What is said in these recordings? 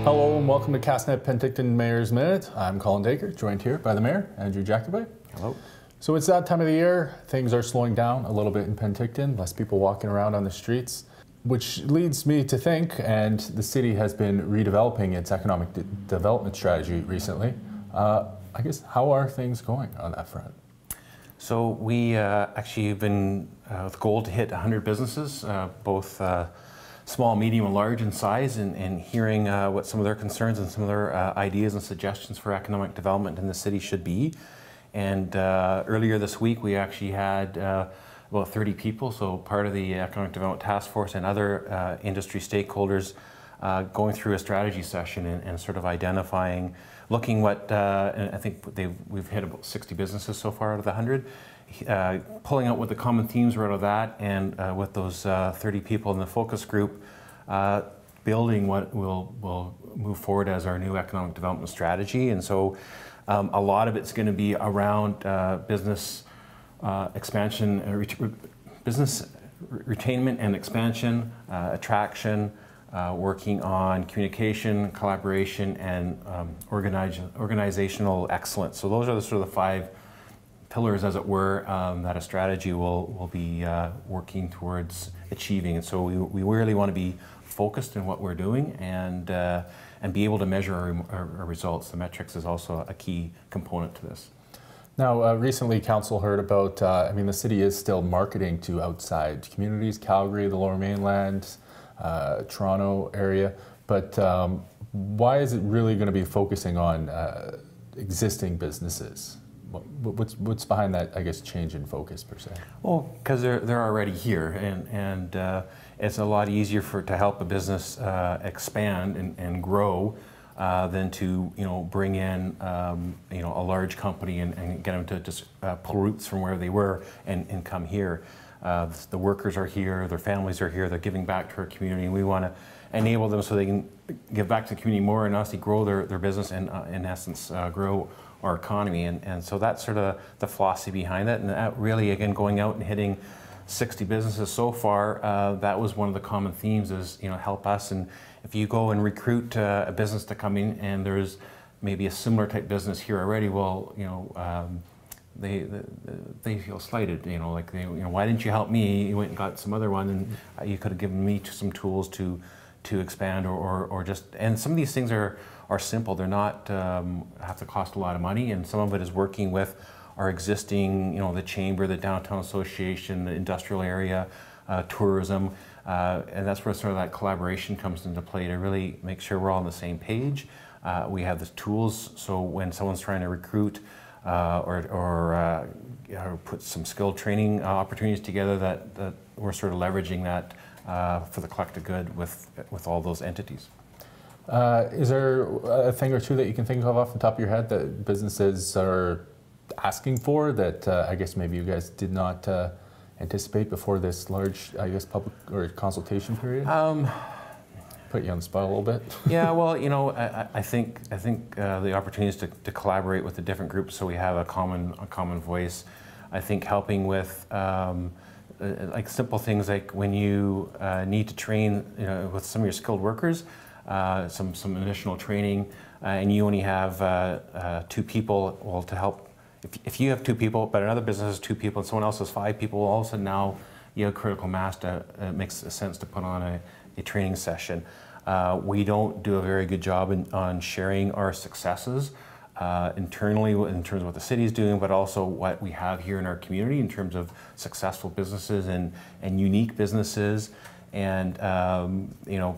Hello and welcome to Castanet Penticton Mayor's Minute. I'm Colin Dacre, joined here by the Mayor, Andrew Jakubeit. Hello. So it's that time of the year. Things are slowing down a little bit in Penticton, less people walking around on the streets, which leads me to think, and the city has been redeveloping its economic development strategy recently. I guess, how are things going on that front? So we actually have been with the goal to hit 100 businesses, both small, medium, and large in size, and hearing what some of their concerns and some of their ideas and suggestions for economic development in the city should be. And earlier this week, we actually had about 30 people, so part of the Economic Development Task Force and other industry stakeholders going through a strategy session and sort of identifying, looking what, and I think we've hit about 60 businesses so far out of the 100, pulling out what the common themes were out of that, and with those 30 people in the focus group, building what will move forward as our new economic development strategy. And so a lot of it's going to be around business expansion, business retainment and expansion, attraction, working on communication, collaboration, and organizational excellence. So those are the sort of the 5 pillars, as it were, that a strategy will be working towards achieving. And so we really want to be focused in what we're doing and be able to measure our results. The metrics is also a key component to this. Now, recently Council heard about, the city is still marketing to outside communities, Calgary, the Lower Mainland, Toronto area, but why is it really going to be focusing on existing businesses? What's behind that, I guess, change in focus per se? Well, because they're already here, and it's a lot easier to help a business expand and grow than to bring in a large company and get them to just pull roots from where they were and come here. The workers are here, their families are here, they're giving back to our community, and we want to enable them so they can give back to the community more and honestly grow their business and in essence grow our economy. And so that's sort of the philosophy behind it. And that really, again, going out and hitting 60 businesses so far, that was one of the common themes is, help us. And if you go and recruit a business to come in and there's maybe a similar type business here already, well, they feel slighted, like why didn't you help me? You went and got some other one, and you could have given me some tools to expand or just. And some of these things are simple. They're not have to cost a lot of money, and some of it is working with our existing, the chamber, the downtown association, the industrial area, tourism, and that's where sort of that collaboration comes into play to really make sure we're all on the same page. We have the tools, so when someone's trying to recruit. Or put some skilled training opportunities together that we're sort of leveraging that for the collective good with all those entities. Is there a thing or two that you can think of off the top of your head that businesses are asking for that I guess maybe you guys did not anticipate before this large, I guess, public or consultation period? Put you on the spot a little bit. Yeah, well, I think the opportunities to collaborate with the different groups so we have a common voice. I think helping with like simple things like when you need to train with some of your skilled workers, some additional training, and you only have 2 people, well, to help. If you have 2 people, but another business has 2 people, and someone else has 5 people, all of a sudden now you have critical mass. It makes sense to put on a training session. We don't do a very good job on sharing our successes internally in terms of what the city is doing, but also what we have here in our community in terms of successful businesses and unique businesses. And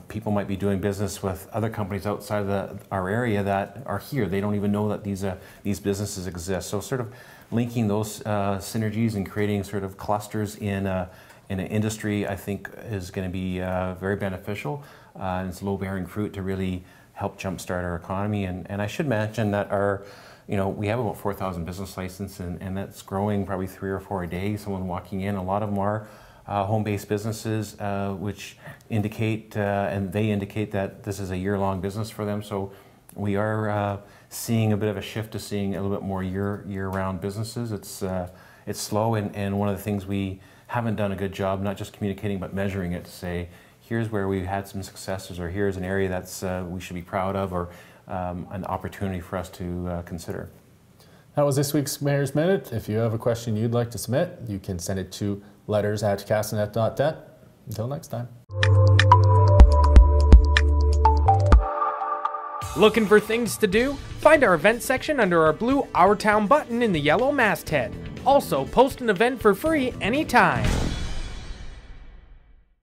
people might be doing business with other companies outside of our area that are here. They don't even know that these businesses exist. So sort of linking those synergies and creating sort of clusters in an industry, I think, is going to be very beneficial. And it's low-bearing fruit to really help jumpstart our economy. And I should mention that we have about 4,000 business licenses, and that's growing probably 3 or 4 a day. Someone walking in. A lot of them are home-based businesses, which indicate and they indicate that this is a year-long business for them. So we are seeing a bit of a shift to seeing a little bit more year-round businesses. It's slow, and one of the things we haven't done a good job, not just communicating but measuring it, to say here's where we had some successes, or here's an area that's we should be proud of, or an opportunity for us to consider. That was this week's Mayor's Minute. If you have a question you'd like to submit, you can send it to letters@castanet.net. Until next time. Looking for things to do? Find our event section under our blue Our Town button in the yellow masthead. Also, post an event for free anytime.